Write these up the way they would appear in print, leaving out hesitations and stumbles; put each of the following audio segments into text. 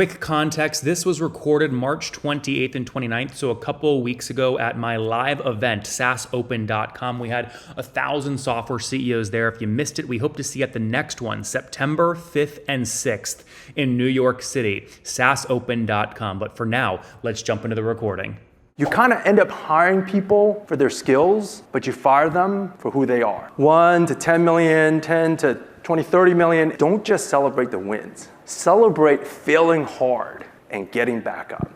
quick context, this was recorded March 28th and 29th, so a couple of weeks ago at my live event, saasopen.com. We had 1,000 software CEOs there. If you missed it, we hope to see you at the next one, September 5th and 6th in New York City, saasopen.com. But for now, let's jump into the recording. You kind of end up hiring people for their skills, but you fire them for who they are. 1 to 10 million, 10 to 20, 30 million. Don't just celebrate the wins. Celebrate failing hard and getting back up.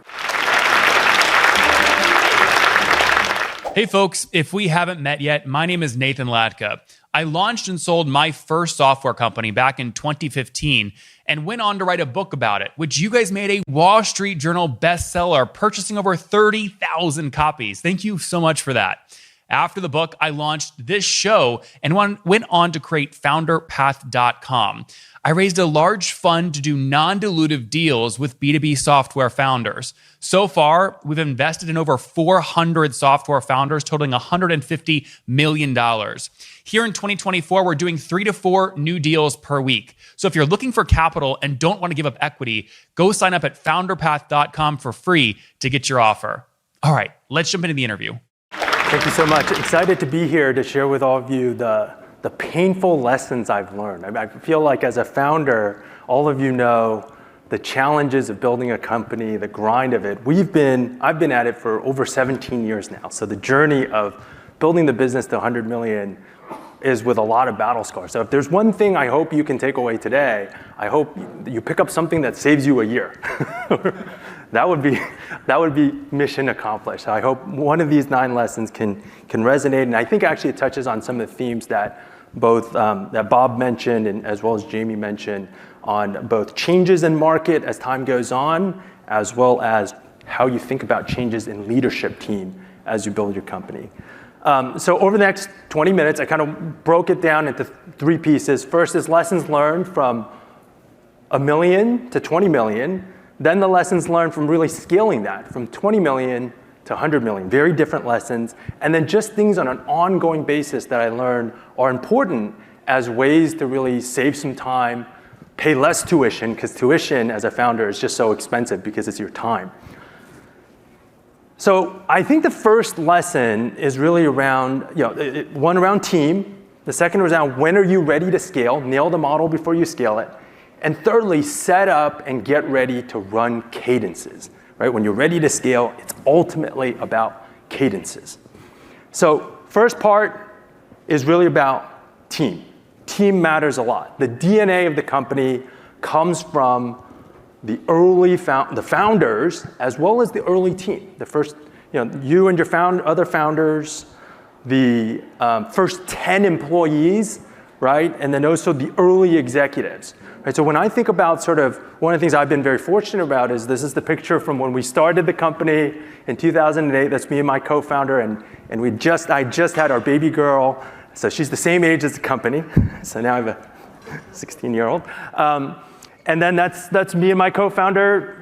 Hey folks, if we haven't met yet, my name is Nathan Latka. I launched and sold my first software company back in 2015 and went on to write a book about it, which you guys made a Wall Street Journal bestseller, purchasing over 30,000 copies. Thank you so much for that. After the book, I launched this show and went on to create founderpath.com. I raised a large fund to do non-dilutive deals with B2B software founders. So far, we've invested in over 400 software founders, totaling $150 million. Here in 2024, we're doing 3 to 4 new deals per week. So if you're looking for capital and don't want to give up equity, go sign up at founderpath.com for free to get your offer. All right, let's jump into the interview. Thank you so much. Excited to be here to share with all of you the painful lessons I've learned. I feel like as a founder, all of you know the challenges of building a company, the grind of it. I've been at it for over 17 years now. So the journey of building the business to 100 million is with a lot of battle scars. So if there's one thing I hope you can take away today, I hope you pick up something that saves you a year. That would be mission accomplished. I hope one of these 9 lessons can resonate, and I think actually it touches on some of the themes that both that Bob mentioned and as well as Jamie mentioned on both changes in market as time goes on, as well as how you think about changes in leadership team as you build your company. So over the next 20 minutes, I kind of broke it down into 3 pieces. First is lessons learned from $1 million to 20 million. Then the lessons learned from really scaling that from 20 million to 100 million, very different lessons. And then just things on an ongoing basis that I learned are important as ways to really save some time, pay less tuition, because tuition as a founder is just so expensive because it's your time. So I think the first lesson is really around, one around team. The second was around when are you ready to scale, nail the model before you scale it. And thirdly, set up and get ready to run cadences, right? When you're ready to scale, it's ultimately about cadences. So first part is really about team. Team matters a lot. The DNA of the company comes from the founders as well as the early team. The first, you and your other founders, the first 10 employees, right? And then also the early executives. Right, so when I think about sort of one of the things I've been very fortunate about is this is the picture from when we started the company in 2008. That's me and my co-founder, and I just had our baby girl. So she's the same age as the company. So now I have a 16-year-old. And then that's me and my co-founder,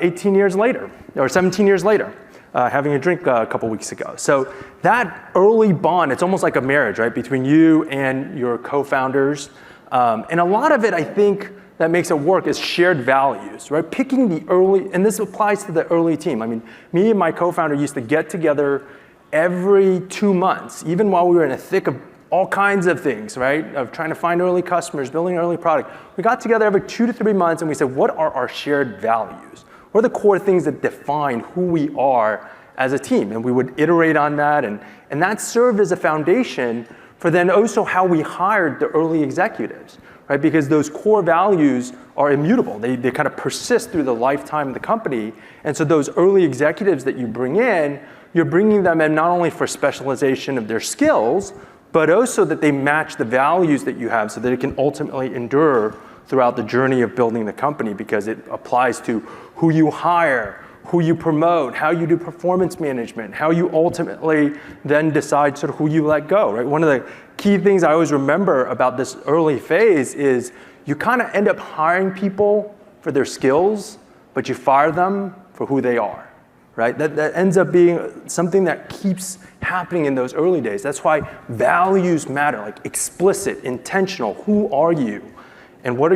18 years later or 17 years later, having a drink a couple weeks ago. So that early bond, it's almost like a marriage, right, between you and your co-founders. And a lot of it, I think, that makes it work is shared values, right? Picking the early, and this applies to the early team. I mean, me and my co-founder used to get together every 2 months, even while we were in the thick of all kinds of things, right? Of trying to find early customers, building an early product. We got together every 2 to 3 months and we said, what are our shared values? What are the core things that define who we are as a team? And we would iterate on that, and that served as a foundation for then also how we hired the early executives, right? Because those core values are immutable. They kind of persist through the lifetime of the company. And so those early executives that you bring in, you're bringing them in not only for specialization of their skills, but also that they match the values that you have so that it can ultimately endure throughout the journey of building the company, because it applies to who you hire, who you promote, how you do performance management, how you ultimately then decide sort of who you let go, right? One of the key things I always remember about this early phase is you kind of end up hiring people for their skills, but you fire them for who they are, right? That ends up being something that keeps happening in those early days. That's why values matter, like explicit, intentional. Who are you? And what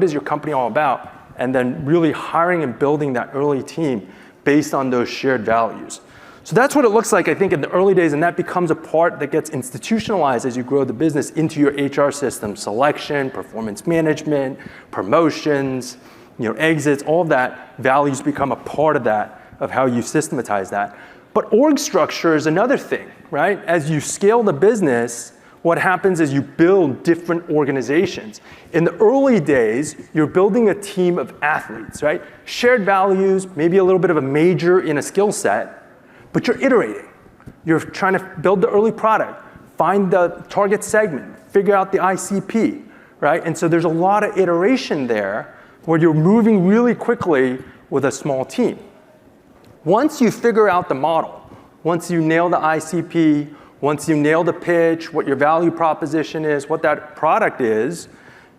is your company all about? and then really hiring and building that early team based on those shared values. So that's what it looks like, I think, in the early days, and that becomes a part that gets institutionalized as you grow the business into your HR system, selection, performance management, promotions, exits, all of that, values become a part of that, of how you systematize that. But org structure is another thing, right? As you scale the business, what happens is you build different organizations. In the early days, you're building a team of athletes, right? Shared values, maybe a little bit of a major in a skill set, but you're iterating. You're trying to build the early product, find the target segment, figure out the ICP, right? And so there's a lot of iteration there where you're moving really quickly with a small team. Once you figure out the model, once you nail the ICP, once you nail the pitch, what your value proposition is, what that product is,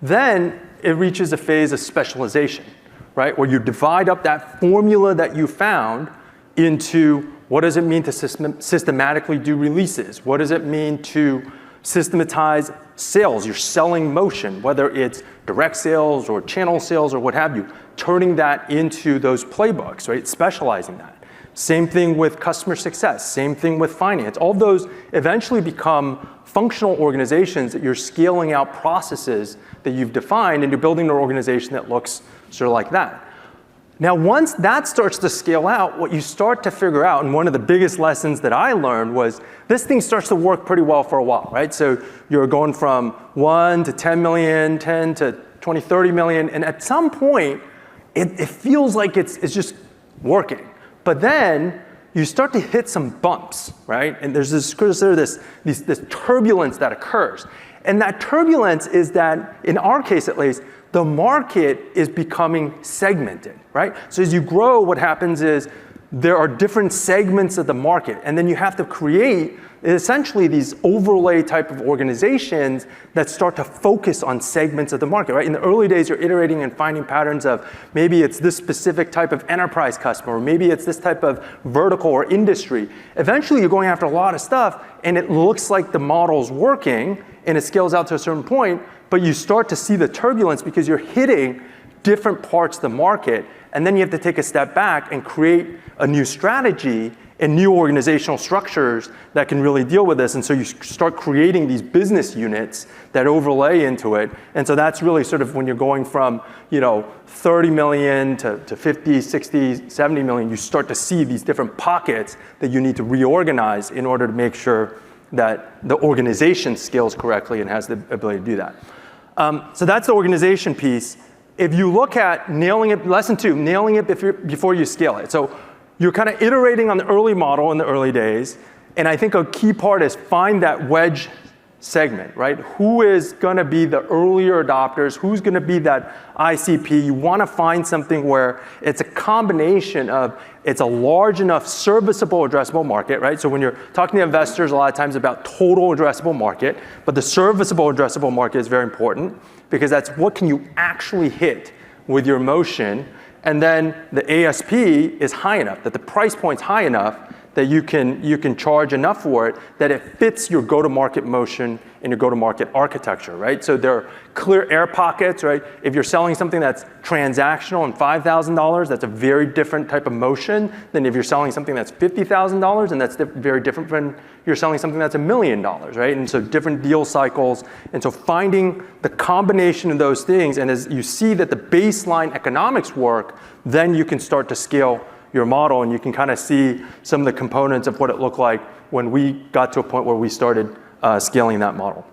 then it reaches a phase of specialization, right? Where you divide up that formula that you found into what does it mean to systematically do releases? What does it mean to systematize sales, your selling motion, whether it's direct sales or channel sales or what have you, turning that into those playbooks, right? Specializing that. Same thing with customer success, same thing with finance. All those eventually become functional organizations that you're scaling out processes that you've defined, and you're building an organization that looks sort of like that. Now, once that starts to scale out, what you start to figure out, and one of the biggest lessons that I learned was this thing starts to work pretty well for a while, right? So you're going from 1 to 10 million, 10 to 20, 30 million, and at some point, it feels like it's just working. But then you start to hit some bumps, right? And there's this turbulence that occurs. And that turbulence is that, in our case at least, the market is becoming segmented, right? So as you grow, what happens is there are different segments of the market, and then you have to create essentially these overlay type of organizations that start to focus on segments of the market, right? In the early days, you're iterating and finding patterns of maybe it's this specific type of enterprise customer, or maybe it's this type of vertical or industry. Eventually, you're going after a lot of stuff, and it looks like the model's working, and it scales out to a certain point, but you start to see the turbulence because you're hitting different parts of the market, and then you have to take a step back and create a new strategy and new organizational structures that can really deal with this. And so you start creating these business units that overlay into it. And so that's really sort of when you're going from 30 million to 50, 60, 70 million, you start to see these different pockets that you need to reorganize in order to make sure that the organization scales correctly and has the ability to do that. So that's the organization piece. If you look at nailing it, lesson 2, nailing it before you scale it. So you're kind of iterating on the early model in the early days, and I think a key part is find that wedge segment, right? Who is going to be the earlier adopters? Who's going to be that ICP? You want to find something where it's a combination of it's a large enough serviceable addressable market, right? So when you're talking to investors a lot of times about total addressable market, but the serviceable addressable market is very important because that's what can you actually hit with your motion. And then the ASP is high enough, that the price point's high enough that you can charge enough for it that it fits your go-to-market motion and your go-to-market architecture, right? So there are clear air pockets, right? If you're selling something that's transactional and $5,000, that's a very different type of motion than if you're selling something that's $50,000, and that's very different from you're selling something that's $1 million, right? And so different deal cycles. And so finding the combination of those things, and as you see that the baseline economics work, then you can start to scale your model, and you can kind of see some of the components of what it looked like when we got to a point where we started scaling that model.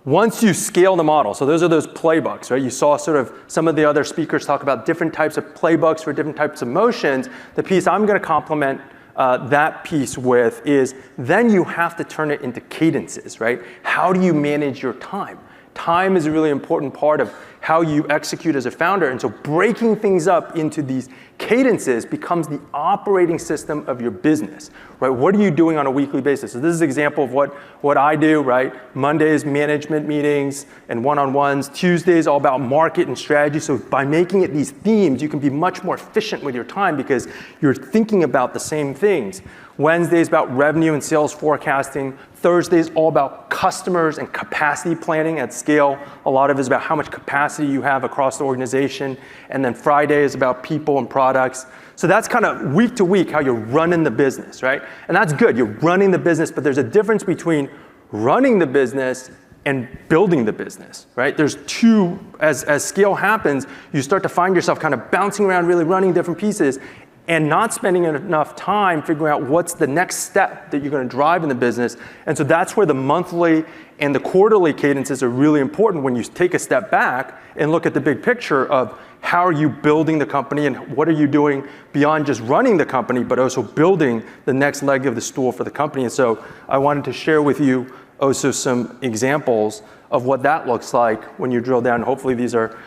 Once you scale the model, so those are those playbooks, right? You saw sort of some of the other speakers talk about different types of playbooks for different types of motions. The piece I'm going to complement that piece with is then you have to turn it into cadences, right? How do you manage your time? Time is a really important part of how you execute as a founder. And so breaking things up into these cadences becomes the operating system of your business, right? What are you doing on a weekly basis? So this is an example of what I do, right? Mondays, management meetings and one-on-ones. Tuesdays, all about market and strategy. So by making it these themes, you can be much more efficient with your time because you're thinking about the same things. Wednesdays about revenue and sales forecasting. Thursdays all about customers and capacity planning at scale. A lot of it is about how much capacity capacity you have across the organization. And then Friday is about people and products. So that's kind of week to week how you're running the business, right? And that's good. You're running the business, but there's a difference between running the business and building the business, right? There's two, as scale happens, you start to find yourself kind of bouncing around, really running different pieces and not spending enough time figuring out what's the next step that you're going to drive in the business. And so that's where the monthly and the quarterly cadences are really important when you take a step back and look at the big picture of how are you building the company and what are you doing beyond just running the company, but also building the next leg of the stool for the company. And so I wanted to share with you also some examples of what that looks like when you drill down. Hopefully these are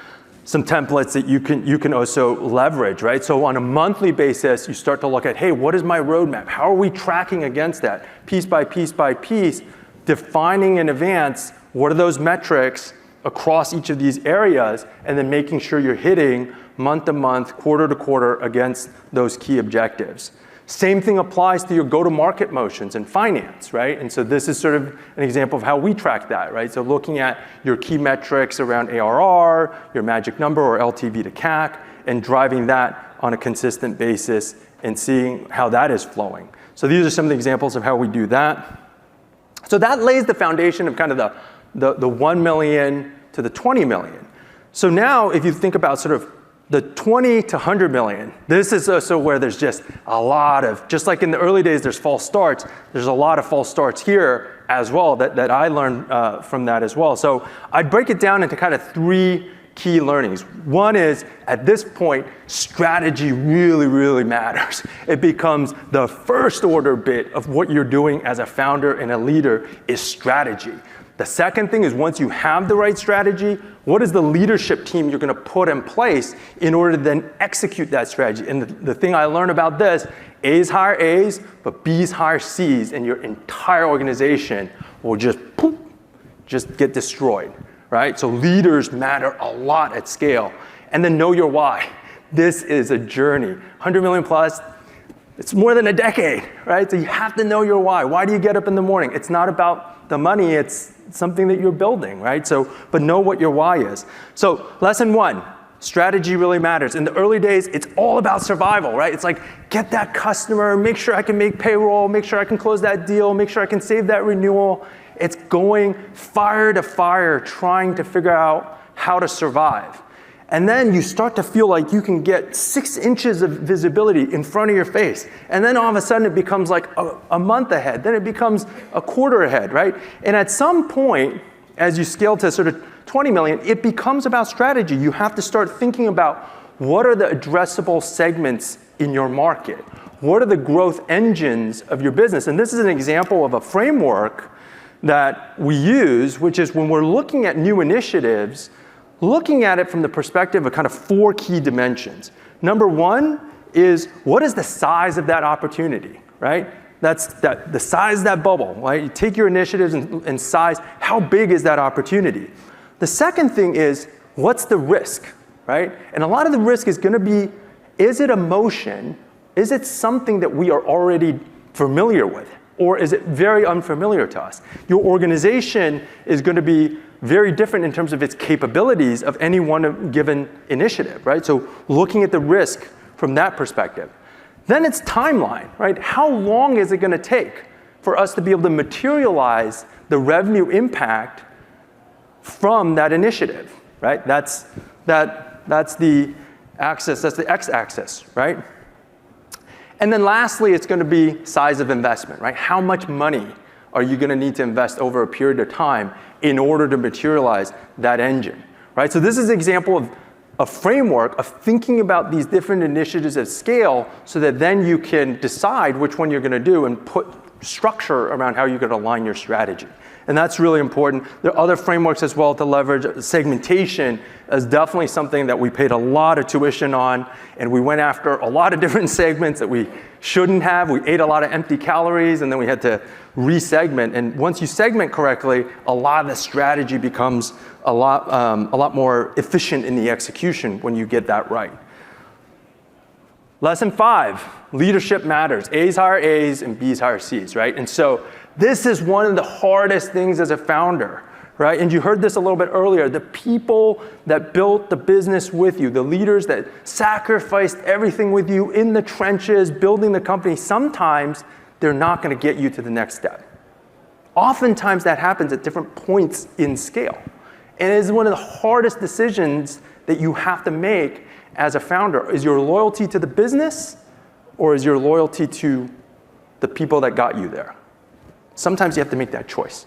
some templates that you can also leverage, right? So on a monthly basis, you start to look at, hey, what is my roadmap? How are we tracking against that? Piece by piece by piece, defining in advance what are those metrics across each of these areas, and then making sure you're hitting month to month, quarter to quarter against those key objectives. Same thing applies to your go-to-market motions in finance, right? And so this is sort of an example of how we track that, right? So looking at your key metrics around ARR, your magic number or LTV to CAC, and driving that on a consistent basis and seeing how that is flowing. So these are some of the examples of how we do that. So that lays the foundation of kind of the 1 million to the 20 million. So now if you think about sort of the 20 to 100 million, this is also where there's just a lot of, just like in the early days there's false starts, there's a lot of false starts here as well that I learned from that as well. So I'd break it down into kind of 3 key learnings. One is, at this point, strategy really, really matters. It becomes the first order bit of what you're doing as a founder and a leader is strategy. The second thing is, once you have the right strategy, what is the leadership team you're going to put in place in order to then execute that strategy? And the thing I learned about this, A's hire A's, but B's hire C's, and your entire organization will just get destroyed, right? So leaders matter a lot at scale. And then know your why. This is a journey. 100 million plus, it's more than a decade, right? So you have to know your why. Why do you get up in the morning? It's not about the money, it's something that you're building, right? So, but know what your why is. So lesson 1, strategy really matters. In the early days, it's all about survival, right? It's like, get that customer, make sure I can make payroll, make sure I can close that deal, make sure I can save that renewal. It's going fire to fire, trying to figure out how to survive. And then you start to feel like you can get 6 inches of visibility in front of your face. And then all of a sudden it becomes like a month ahead. Then it becomes a quarter ahead, right? And at some point, as you scale to sort of 20 million, it becomes about strategy. You have to start thinking about what are the addressable segments in your market? What are the growth engines of your business? And this is an example of a framework that we use, which is when we're looking at new initiatives, looking at it from the perspective of kind of 4 key dimensions. Number 1 is, what is the size of that opportunity, right? That's the size of that bubble, right? You take your initiatives and size, how big is that opportunity? The second thing is, what's the risk, right? And a lot of the risk is gonna be, is it a motion? Is it something that we are already familiar with? Or is it very unfamiliar to us? Your organization is gonna be very different in terms of its capabilities of any one given initiative, right? So looking at the risk from that perspective. Then it's timeline, right? How long is it gonna take for us to be able to materialize the revenue impact from that initiative, right? That's the axis, that's the x-axis, right? And then lastly, it's gonna be size of investment, right? How much money are you gonna need to invest over a period of time in order to materialize that engine, right? So this is an example of a framework of thinking about these different initiatives at scale so that then you can decide which one you're gonna do and put structure around how you're gonna align your strategy. And that's really important. There are other frameworks as well to leverage. Segmentation is definitely something that we paid a lot of tuition on, and we went after a lot of different segments that we shouldn't have. We ate a lot of empty calories, and then we had to re-segment. And once you segment correctly, a lot of the strategy becomes a lot more efficient in the execution when you get that right. Lesson 5, leadership matters. A's hire A's and B's hire C's, right? And so this is one of the hardest things as a founder, right? And you heard this a little bit earlier. The people that built the business with you, the leaders that sacrificed everything with you in the trenches, building the company, sometimes they're not going to get you to the next step. Oftentimes that happens at different points in scale. And it is one of the hardest decisions that you have to make as a founder. Is your loyalty to the business, or is your loyalty to the people that got you there? Sometimes you have to make that choice.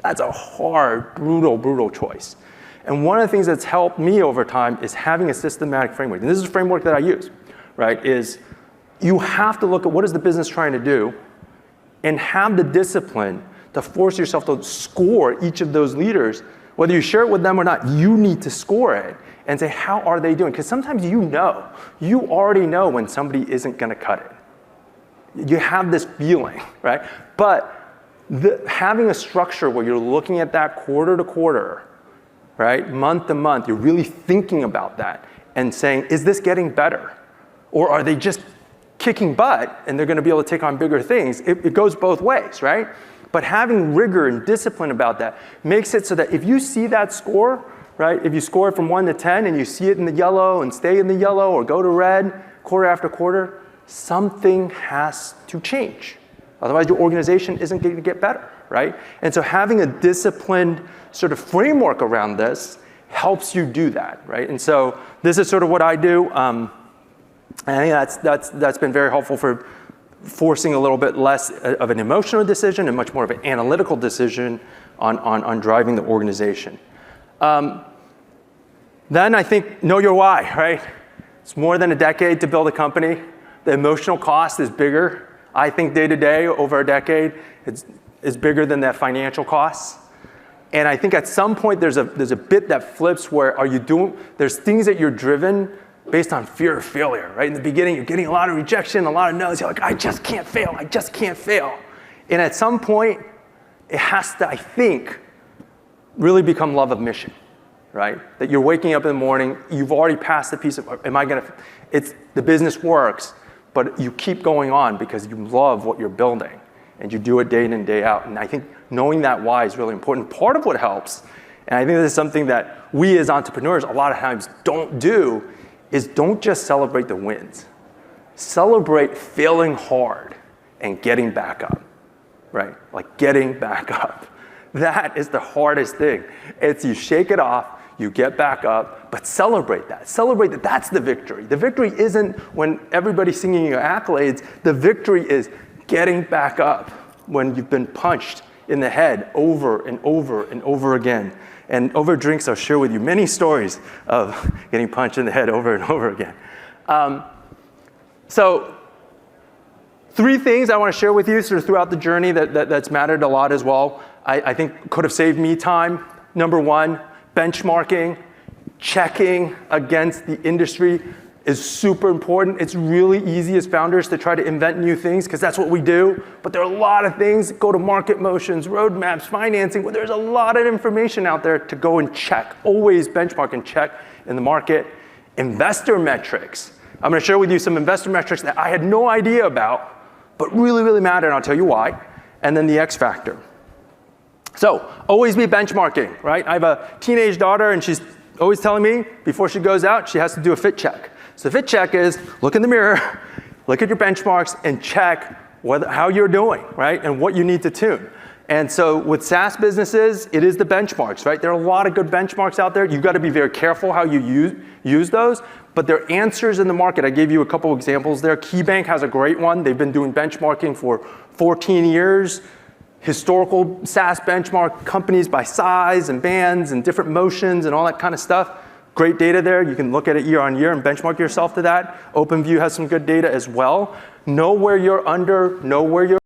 That's a hard, brutal choice. And one of the things that's helped me over time is having a systematic framework. And this is a framework that I use, right? Is you have to look at what is the business trying to do and have the discipline to force yourself to score each of those leaders. Whether you share it with them or not, you need to score it and say, how are they doing? Because sometimes you already know when somebody isn't going to cut it. You have this feeling, right? But having a structure where you're looking at that quarter to quarter, right, month to month, you're really thinking about that and saying, is this getting better? Or are they just kicking butt and they're going to be able to take on bigger things? It goes both ways, right? But having rigor and discipline about that makes it so that if you see that score, right, if you score it from 1 to 10 and you see it in the yellow and stay in the yellow or go to red quarter after quarter, something has to change. Otherwise, your organization isn't going to get better, right? And so having a disciplined sort of framework around this helps you do that, right? And so this is sort of what I do. And I think that's been very helpful for forcing a little bit less of an emotional decision and much more of an analytical decision on driving the organization. Then I think know your why, right? It's more than a decade to build a company. The emotional cost is bigger. I think day to day over a decade is bigger than that financial cost. And I think at some point there's a bit that flips where there's things that you're driven based on fear of failure, right? In the beginning, you're getting a lot of rejection, a lot of no's. You're like, I just can't fail. And at some point, it has to, I think, really become love of mission, right? That you're waking up in the morning, you've already passed the piece of, the business works, but you keep going on because you love what you're building and you do it day in and day out. And I think knowing that why is really important. Part of what helps, and I think this is something that we as entrepreneurs a lot of times don't do, is don't just celebrate the wins. Celebrate failing hard and getting back up, right? Like getting back up. That is the hardest thing. It's you shake it off, you get back up, but celebrate that. Celebrate that that's the victory. The victory isn't when everybody's singing your accolades. The victory is getting back up when you've been punched in the head over and over and over again. And over drinks, I'll share with you many stories of getting punched in the head over and over again. So 3 things I want to share with you sort of throughout the journey that's mattered a lot as well. I think could have saved me time. Number 1, benchmarking, checking against the industry is super important. It's really easy as founders to try to invent new things because that's what we do. But there are a lot of things, go-to-market motions, roadmaps, financing, where there's a lot of information out there to go and check. Always benchmark and check in the market. Investor metrics. I'm going to share with you some investor metrics that I had no idea about, but really, really matter, and I'll tell you why. And then the X factor. So always be benchmarking, right? I have a teenage daughter, and she's always telling me before she goes out, she has to do a fit check. So fit check is look in the mirror, look at your benchmarks, and check how you're doing, right? And what you need to tune. And so with SaaS businesses, it is the benchmarks, right? There are a lot of good benchmarks out there. You've got to be very careful how you use those, but they're answers in the market. I gave you a couple examples there. KeyBank has a great one. They've been doing benchmarking for 14 years. Historical SaaS benchmark companies by size and bands and different motions and all that kind of stuff. Great data there. You can look at it year on year and benchmark yourself to that. OpenView has some good data as well. Know where you're under, know where you're